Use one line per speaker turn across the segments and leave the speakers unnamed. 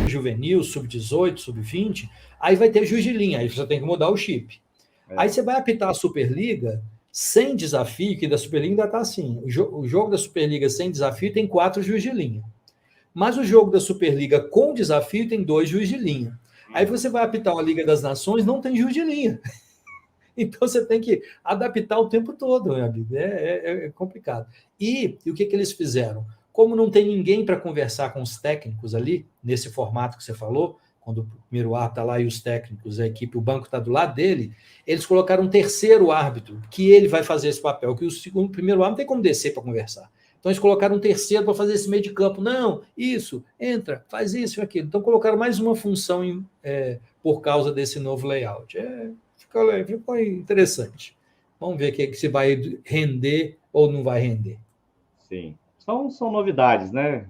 Juvenil, sub-18, sub-20, aí vai ter juiz de linha, aí você tem que mudar o chip. Aí você vai apitar a Superliga sem desafio, que da Superliga ainda está assim. O jogo da Superliga sem desafio tem 4 juiz de linha. Mas o jogo da Superliga com desafio tem 2 juiz de linha. Aí você vai apitar a Liga das Nações, não tem juiz de linha. Então você tem que adaptar o tempo todo, meu amigo. É complicado. E o que eles fizeram? Como não tem ninguém para conversar com os técnicos ali, nesse formato que você falou, quando o primeiro árbitro está lá e os técnicos, a equipe, o banco está do lado dele, eles colocaram um terceiro árbitro, que ele vai fazer esse papel, que o primeiro árbitro tem como descer para conversar. Então eles colocaram um terceiro para fazer esse meio de campo. Não, isso, entra, faz isso e aquilo. Então colocaram mais uma função por causa desse novo layout. Ficou interessante. Vamos ver o que se vai render ou não vai render.
Sim. São novidades, né?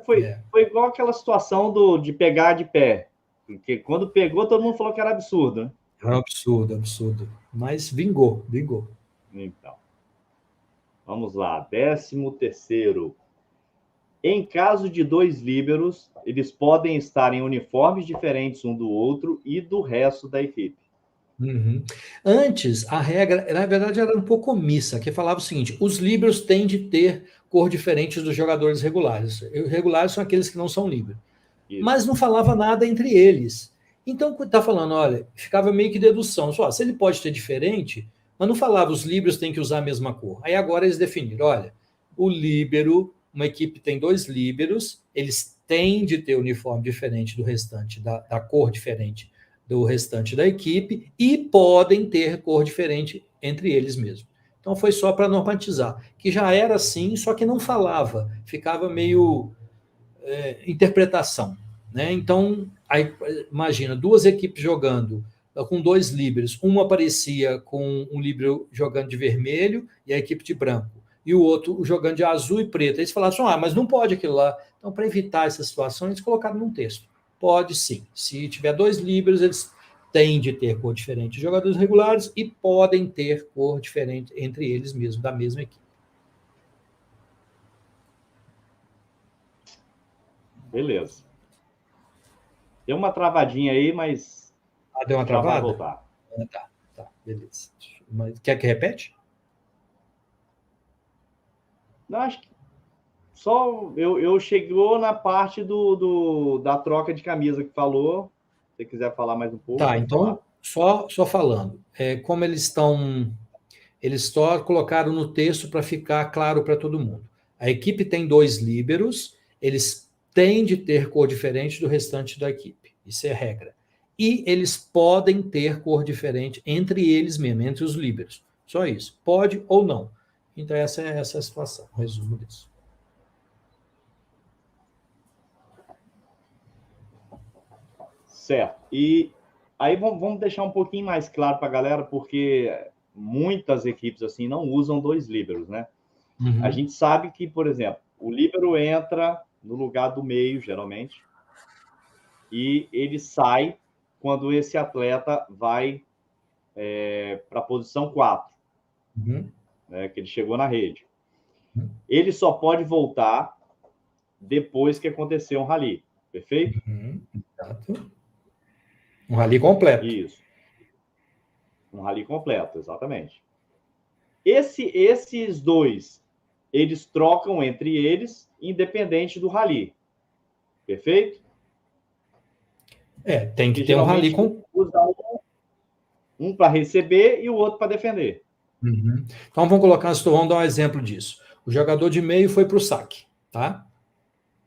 Foi igual aquela situação de pegar de pé. Porque quando pegou, todo mundo falou que era absurdo, né?
Era um absurdo. Mas vingou.
Então. Vamos lá. 13º. Em caso de 2 líberos, eles podem estar em uniformes diferentes um do outro e do resto da equipe.
Uhum. Antes, a regra, na verdade, era um pouco omissa, que falava o seguinte: os líberos têm de ter cor diferente dos jogadores regulares. Os regulares são aqueles que não são líberos. Mas não falava nada entre eles. Então, está falando, olha, ficava meio que dedução. Só, se ele pode ter diferente, mas não falava os líberos têm que usar a mesma cor. Aí agora eles definiram, olha, o líbero, uma equipe tem 2 líberos, eles têm de ter uniforme diferente do restante, da cor diferente do restante da equipe, e podem ter cor diferente entre eles mesmos. Então foi só para normatizar, que já era assim, só que não falava, ficava meio interpretação. Né? Então, aí, imagina, 2 equipes jogando com 2 líberos, uma aparecia com um líbero jogando de vermelho e a equipe de branco, e o outro jogando de azul e preto. Eles falaram assim, mas não pode aquilo lá. Então, para evitar essas situações, eles colocaram num texto. Pode sim. Se tiver 2 líberos, eles têm de ter cor diferente de jogadores regulares e podem ter cor diferente entre eles mesmos, da mesma equipe.
Beleza. Deu uma travadinha aí, mas...
deu uma travada?
Vai voltar.
Tá, beleza. Mas, quer que repete?
Não, acho que só eu chegou na parte da troca de camisa que falou. Se você quiser falar mais um pouco.
Tá, então, só falando. Como eles só colocaram no texto para ficar claro para todo mundo. A equipe tem 2 líberos, eles têm de ter cor diferente do restante da equipe. Isso é regra. E eles podem ter cor diferente entre eles mesmos, entre os líberos. Só isso. Pode ou não. Então, essa é a situação, um resumo disso.
Certo. E aí vamos deixar um pouquinho mais claro para a galera, porque muitas equipes assim não usam 2 líberos, né? Uhum. A gente sabe que, por exemplo, o líbero entra no lugar do meio, geralmente, e ele sai quando esse atleta vai para a posição 4, né, que ele chegou na rede. Ele só pode voltar depois que acontecer um rally, perfeito?
Exato. Um rally completo.
Isso. Um rally completo, exatamente. Esses 2, eles trocam entre eles, independente do rally. Perfeito?
Tem que ter um rally com...
Usa um para receber e o outro para defender.
Uhum. Então, vamos dar um exemplo disso. O jogador de meio foi para o saque, tá?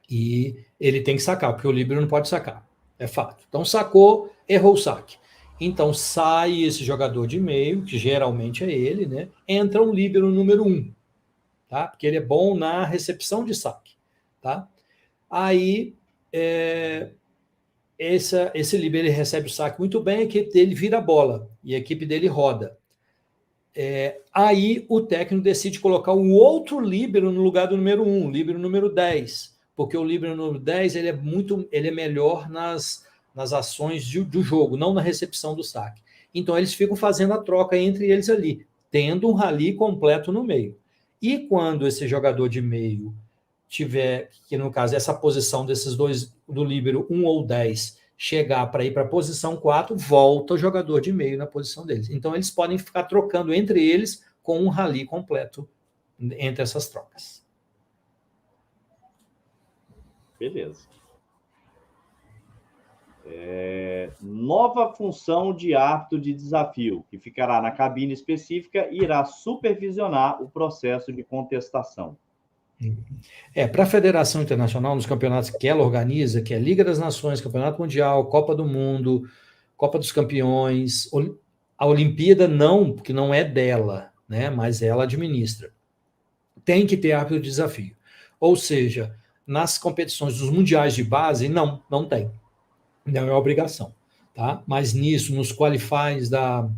E ele tem que sacar, porque o líbero não pode sacar. É fato. Então, sacou, errou o saque. Então, sai esse jogador de meio, que geralmente é ele, né? Entra um líbero número 1, tá? Porque ele é bom na recepção de saque, tá? Aí, esse líbero ele recebe o saque muito bem, a equipe dele vira a bola e a equipe dele roda. Aí o técnico decide colocar um outro líbero no lugar do número 1, líbero número 10, porque o líbero número 10 ele é melhor nas ações do jogo, não na recepção do saque. Então eles ficam fazendo a troca entre eles ali, tendo um rally completo no meio. E quando esse jogador de meio tiver, que no caso essa posição desses dois, do líbero 1 ou 10, chegar para ir para a posição 4, volta o jogador de meio na posição deles. Então eles podem ficar trocando entre eles com um rally completo entre essas trocas.
Beleza. Nova função de árbitro de desafio, que ficará na cabine específica e irá supervisionar o processo de contestação.
Para a Federação Internacional, nos campeonatos que ela organiza, que é Liga das Nações, Campeonato Mundial, Copa do Mundo, Copa dos Campeões, a Olimpíada não, porque não é dela, né, mas ela administra. Tem que ter árbitro de desafio. Ou seja, nas competições dos mundiais de base, não tem. Não é obrigação. Tá? Mas nisso, nos qualifies para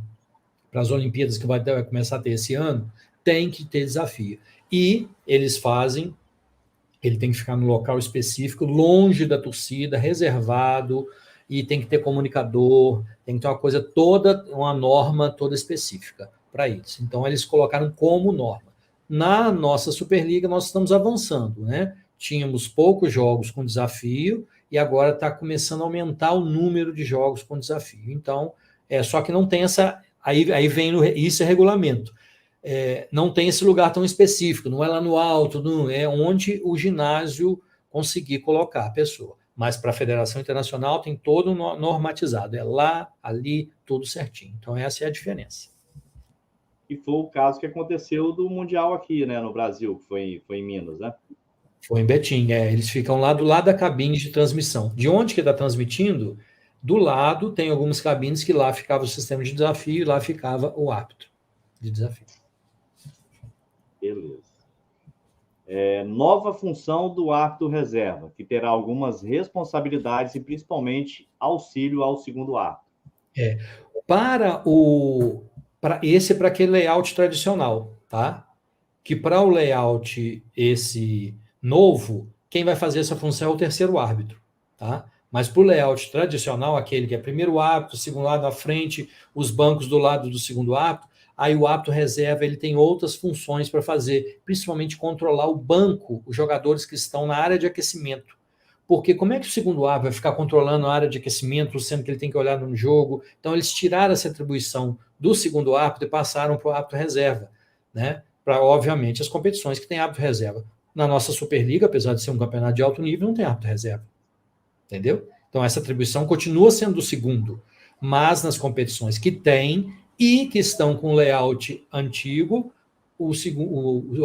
as Olimpíadas que vai começar a ter esse ano, tem que ter desafio. E eles fazem, ele tem que ficar no local específico, longe da torcida, reservado, e tem que ter comunicador, tem que ter uma coisa toda, uma norma toda específica para isso. Então, eles colocaram como norma. Na nossa Superliga, nós estamos avançando, né? Tínhamos poucos jogos com desafio, e agora está começando a aumentar o número de jogos com desafio. Então, só que não tem essa... Aí vem isso é regulamento. Não tem esse lugar tão específico, não é lá no alto, não, é onde o ginásio conseguir colocar a pessoa. Mas para a Federação Internacional tem todo normatizado, é lá, ali, tudo certinho. Então essa é a diferença.
E foi o caso que aconteceu do Mundial aqui, né, no Brasil, que foi em Minas, né?
Foi em Betim, eles ficam lá do lado da cabine de transmissão. De onde que está transmitindo? Do lado tem algumas cabines que lá ficava o sistema de desafio e lá ficava o árbitro de desafio.
Beleza. Nova função do árbitro reserva, que terá algumas responsabilidades e principalmente auxílio ao segundo árbitro.
Para aquele layout tradicional, tá? Que para o layout esse novo, quem vai fazer essa função é o terceiro árbitro, tá? Mas para o layout tradicional, aquele que é primeiro árbitro, segundo árbitro à frente, os bancos do lado do segundo árbitro, aí o árbitro reserva ele tem outras funções para fazer, principalmente controlar o banco, os jogadores que estão na área de aquecimento. Porque como é que o segundo árbitro vai ficar controlando a área de aquecimento, sendo que ele tem que olhar no jogo? Então, eles tiraram essa atribuição do segundo árbitro e passaram para o árbitro reserva, né? Para, obviamente, as competições que tem árbitro reserva. Na nossa Superliga, apesar de ser um campeonato de alto nível, não tem árbitro reserva. Entendeu? Então, essa atribuição continua sendo do segundo. Mas nas competições que tem e que estão com layout antigo, o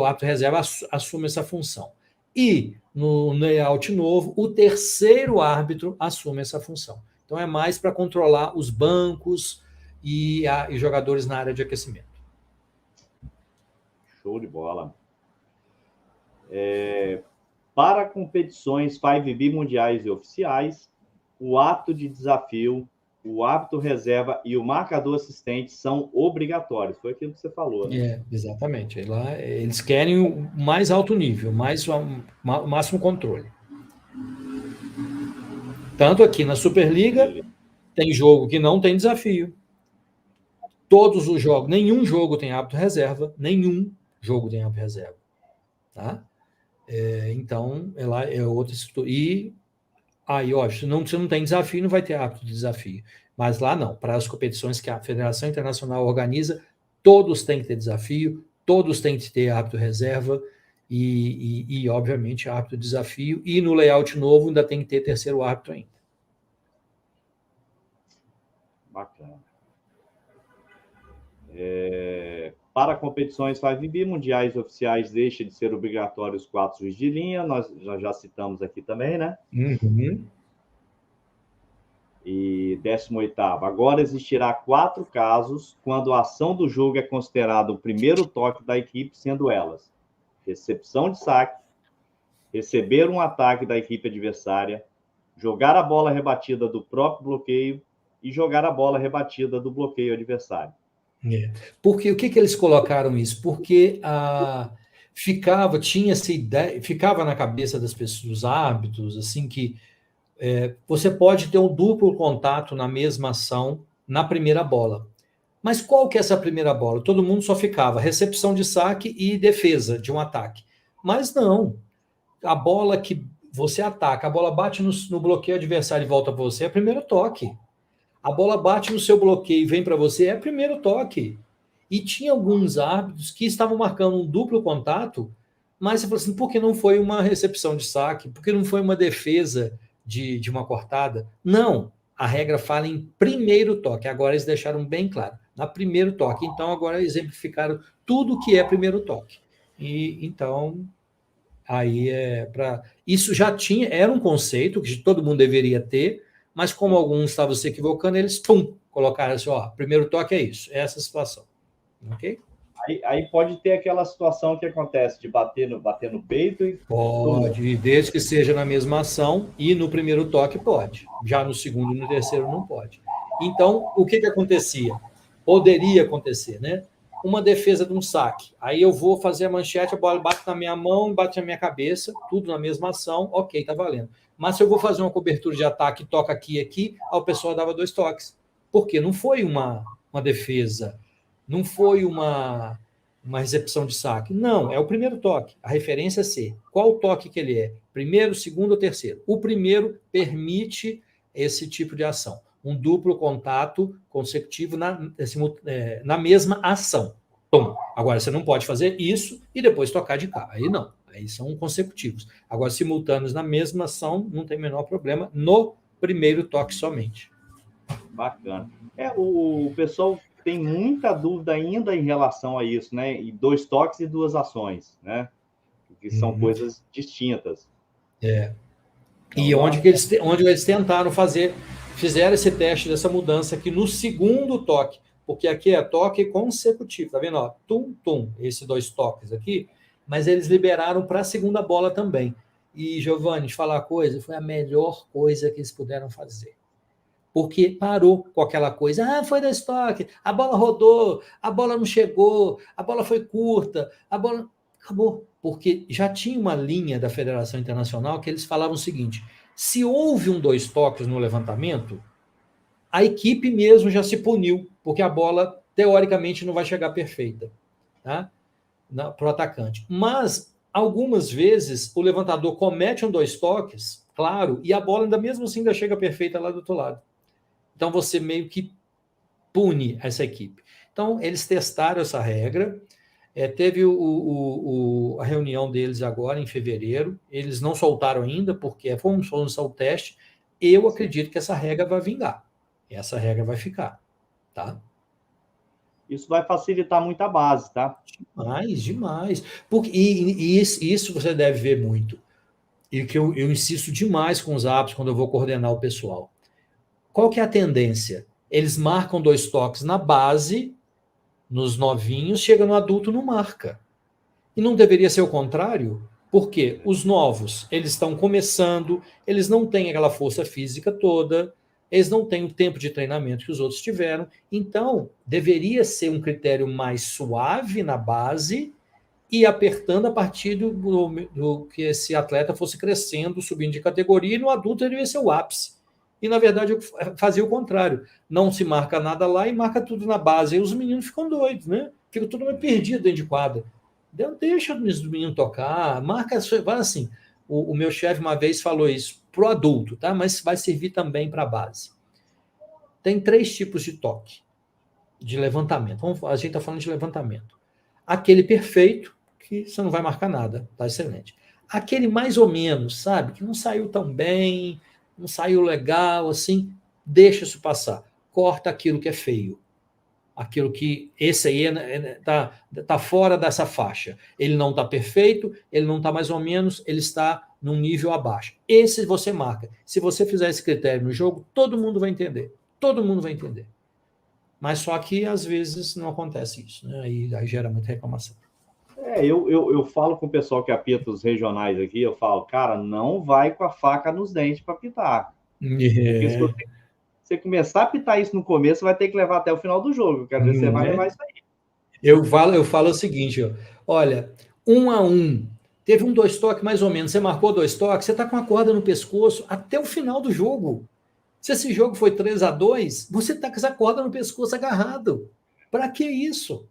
árbitro reserva assume essa função. E no layout novo, o terceiro árbitro assume essa função. Então, é mais para controlar os bancos e jogadores na área de aquecimento.
Show de bola. Para competições 5B mundiais e oficiais, o árbitro de desafio, o árbitro reserva e o marcador assistente são obrigatórios. Foi aquilo que você falou, né?
Exatamente. Lá, eles querem o mais alto nível, o máximo controle. Tanto aqui na Superliga, tem jogo que não tem desafio. Todos os jogos, nenhum jogo tem árbitro reserva, nenhum jogo tem árbitro reserva. Tá? Então, ela é outra situação. E aí, ó, se não tem desafio, não vai ter árbitro de desafio. Mas lá não, para as competições que a Federação Internacional organiza, todos têm que ter desafio, todos têm que ter árbitro reserva e obviamente, árbitro de desafio. E no layout novo ainda tem que ter terceiro árbitro ainda.
Bacana. Para competições 5B mundiais oficiais, deixa de ser obrigatório os 4 juízes de linha, nós já citamos aqui também, né?
Uhum.
E 18º, agora existirá 4 casos quando a ação do jogo é considerada o primeiro toque da equipe, sendo elas: recepção de saque, receber um ataque da equipe adversária, jogar a bola rebatida do próprio bloqueio e jogar a bola rebatida do bloqueio adversário.
Porque o que eles colocaram isso? Porque tinha essa ideia, ficava na cabeça das pessoas, dos árbitros, assim, que você pode ter um duplo contato na mesma ação na primeira bola. Mas qual que é essa primeira bola? Todo mundo só ficava recepção de saque e defesa de um ataque. Mas não. A bola que você ataca, a bola bate no bloqueio adversário e volta para você, é primeiro toque. A bola bate no seu bloqueio e vem para você, é primeiro toque. E tinha alguns árbitros que estavam marcando um duplo contato, mas você falou assim, por que não foi uma recepção de saque? Por que não foi uma defesa de uma cortada? Não, a regra fala em primeiro toque. Agora eles deixaram bem claro, na primeiro toque. Então agora exemplificaram tudo que é primeiro toque. E então aí isso já era um conceito que todo mundo deveria ter, mas como alguns estavam se equivocando, eles colocaram assim, primeiro toque é isso, é essa situação. Ok?
Aí pode ter aquela situação que acontece de bater no peito e...
Pode, desde que seja na mesma ação, e no primeiro toque pode. Já no segundo e no terceiro não pode. Então, o que acontecia? Poderia acontecer, né? Uma defesa de um saque. Aí eu vou fazer a manchete, a bola bate na minha mão, bate na minha cabeça, tudo na mesma ação, ok, tá valendo. Mas se eu vou fazer uma cobertura de ataque, toca aqui e aqui, o pessoal dava 2 toques. Por quê? Não foi uma defesa, não foi uma recepção de saque. Não, é o primeiro toque. A referência é C. Qual toque que ele é? Primeiro, segundo ou terceiro? O primeiro permite esse tipo de ação. Um duplo contato consecutivo na mesma ação. Tom. Agora, você não pode fazer isso e depois tocar de cá. Aí não. Aí são consecutivos. Agora, simultâneos na mesma ação, não tem o menor problema no primeiro toque somente.
Bacana. O pessoal tem muita dúvida ainda em relação a isso, né? E 2 toques e 2 ações, né? Que são coisas distintas.
É. E onde eles tentaram fizeram esse teste dessa mudança aqui no segundo toque, porque aqui é toque consecutivo, tá vendo? Ó, tum, tum, esses 2 toques aqui, mas eles liberaram para a segunda bola também. E, Giovanni, te falar uma coisa, foi a melhor coisa que eles puderam fazer. Porque parou com aquela coisa, foi 2 toques, a bola rodou, a bola não chegou, a bola foi curta, a bola... Acabou, porque já tinha uma linha da Federação Internacional que eles falavam o seguinte, se houve 2 toques no levantamento, a equipe mesmo já se puniu, porque a bola, teoricamente, não vai chegar perfeita, tá? Para o atacante. Mas, algumas vezes, o levantador comete 2 toques, claro, e a bola ainda mesmo assim ainda chega perfeita lá do outro lado. Então, você meio que pune essa equipe. Então, eles testaram essa regra, teve a reunião deles agora, em fevereiro, eles não soltaram ainda, porque foi só o teste, eu acredito que essa regra vai vingar, essa regra vai ficar, tá?
Isso vai facilitar muito a base, tá?
Demais. Porque, isso você deve ver muito, e que eu insisto demais com os árbitros quando eu vou coordenar o pessoal. Qual que é a tendência? Eles marcam 2 toques na base, nos novinhos, chega no adulto, não marca. E não deveria ser o contrário? Porque os novos, eles estão começando, eles não têm aquela força física toda, eles não têm o tempo de treinamento que os outros tiveram, então deveria ser um critério mais suave na base e apertando a partir do que esse atleta fosse crescendo, subindo de categoria, e no adulto ele ia ser o ápice. E, na verdade, eu fazia o contrário. Não se marca nada lá e marca tudo na base. Aí os meninos ficam doidos, né? Fica tudo meio perdido dentro de quadra. Deixa o menino tocar, marca, vai assim. O meu chefe uma vez falou isso para o adulto, tá? Mas vai servir também para a base. Tem 3 tipos de toque, de levantamento. A gente está falando de levantamento. Aquele perfeito, que você não vai marcar nada, tá excelente. Aquele mais ou menos, sabe? Que não saiu tão bem, não saiu legal, assim, deixa isso passar. Corta aquilo que é feio. Aquilo que, esse aí tá fora dessa faixa. Ele não está perfeito, ele não está mais ou menos, ele está num nível abaixo. Esse você marca. Se você fizer esse critério no jogo, todo mundo vai entender. Todo mundo vai entender. Mas só que, às vezes, não acontece isso, né? Aí gera muita reclamação.
Eu falo com o pessoal que apita os regionais aqui, eu falo, cara, não vai com a faca nos dentes para apitar. Porque se você começar a apitar isso no começo, vai ter que levar até o final do jogo. Quero ver se você vai levar isso aí.
Eu falo o seguinte, olha, 1-1, teve 2 toques mais ou menos, você marcou 2 toques, você está com a corda no pescoço até o final do jogo. Se esse jogo foi 3-2, você está com essa corda no pescoço agarrado. Para que isso?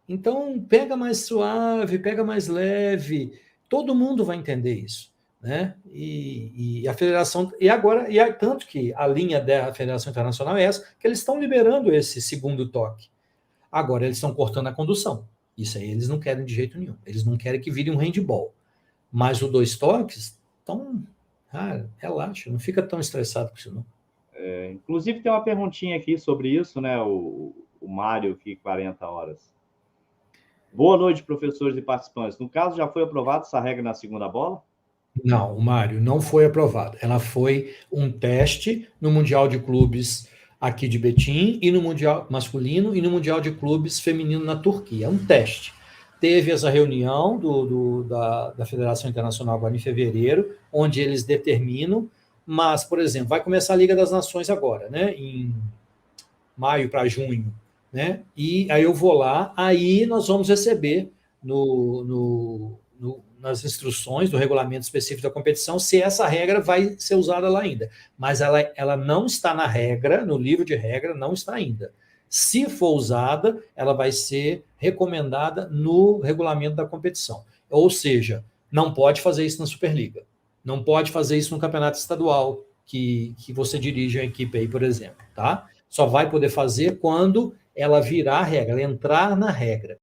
Então, pega mais suave, pega mais leve, todo mundo vai entender isso, né? E a federação, e agora, tanto que a linha da Federação Internacional é essa, que eles estão liberando esse segundo toque. Agora, eles estão cortando a condução. Isso aí eles não querem de jeito nenhum. Eles não querem que vire um handball. Mas o 2 toques, então, relaxa, não fica tão estressado com isso, não.
Inclusive, tem uma perguntinha aqui sobre isso, né? O Mário, aqui, 40 horas. Boa noite, professores e participantes. No caso, já foi aprovada essa regra na segunda bola?
Não, Mário, não foi aprovada. Ela foi um teste no Mundial de Clubes aqui de Betim, e no Mundial masculino, e no Mundial de Clubes feminino na Turquia. É um teste. Teve essa reunião da Federação Internacional agora em fevereiro, onde eles determinam, mas, por exemplo, vai começar a Liga das Nações agora, né? Em maio para junho, né? E aí eu vou lá, aí nós vamos receber nas instruções do regulamento específico da competição se essa regra vai ser usada lá ainda. Mas ela não está na regra, no livro de regra, não está ainda. Se for usada, ela vai ser recomendada no regulamento da competição. Ou seja, não pode fazer isso na Superliga. Não pode fazer isso no campeonato estadual que você dirige a equipe aí, por exemplo, tá? Só vai poder fazer quando ela virar a regra, ela entrar na regra.